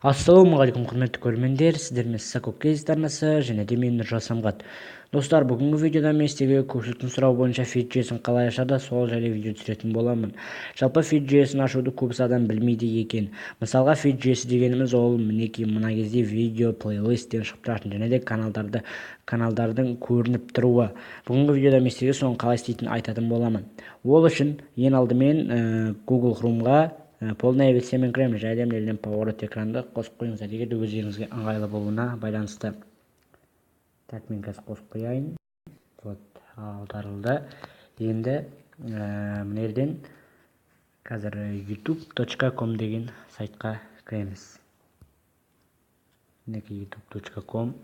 Ассалаумағалейкум құрметті көрермендер, сіздермен Сакок кез арнасы және де мен Самғат. Достар, бүгінгі видеода мен сіздерге көпшіліктің сұрауы бойынша фид жүйесін қалай ашады, сол жайлы видео түсіретін боламын. Жалпы фид жүйесін ашуды көбісі адам білмейді екен. Мысалға, фид жүйесі дегеніміз ол мінекей мына кезде видео плейлисттен шығып тұратын және де каналдардың көрініп тұруы. Бүгінгі видеода мен сіздерге соны қалай істейтінін айтатын боламын. Ол үшін ең алдымен Google Chrome'ға полная версиямен кіреміз. Жайдем елден поворот экранды қосып қойыңыздар, егер де өздеріңізге ыңғайлы болуына байланысты. Так, мен қазір қосып қояйын. Вот, аударылды. Енді мына жерден қазір youtube.com деген сайтқа кіреміз. Мінекей youtube.com.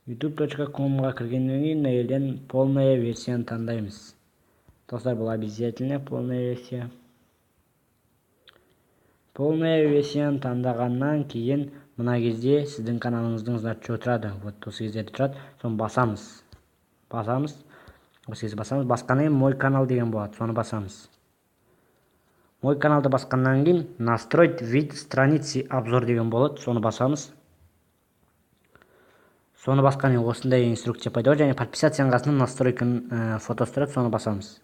youtube.com-ға кіргеннен кейін мына жерден полная версияны таңдаймыз. Достар, бұл обязательно полная версия. Полная версияны таңдағаннан кейін мына кезде сіздің каналыңыздың значогы тұрады. Вот осы кезде тұрады. Соны басамыз. Осы кезде басамыз. Басқаннан кейін мой канал деген болады. Соны басамыз. Мой каналды басқаннан кейін настроить вид страницы обзор деген болады. Соны басамыз. Соны басқаннан кейін осындай инструкция пайда болады. Және подписаться аңғасының настройканың фотосы тұрады. Соны басамыз.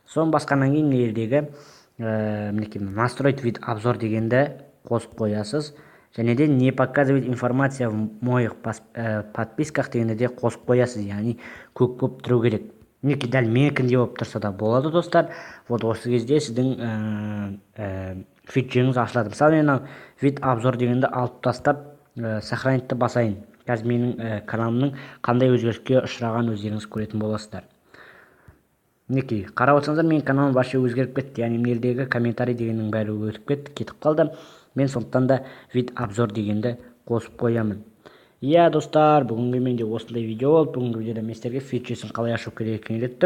Соны басқаннан кейін елдегі настроить вид обзор дегенді қосып қоясыз. Және де не показывает информация в моих подписках дегенді де қосып қоясыз. Яғни көп тұру керек. Мінекей дәл менікіндей болып тұрса да болады, достар. Вот осы кезде сіздің фид жүйеңіз ашылады. Мысалы, мен вид обзор дегенді алып тастап сохранитті басайын. Қазір менің каналымның қандай өзгеріске ұшыраған өздеріңіз көретін боласыздар. Мінекей, қарап отырсаңыздар, менің каналым вообще өзгеріп кетті. Яғни мендегі комментарий дегеннің бәрі өтіп кетіп қалды. Мен сондықтан да вид обзор дегенді қосып қоямын. Иә, достар, бүгінгі менде осындай видео болды. Бүгінгі видеода мен сіздерге фид жүйесін қалай ашу керек екенін үйреттім.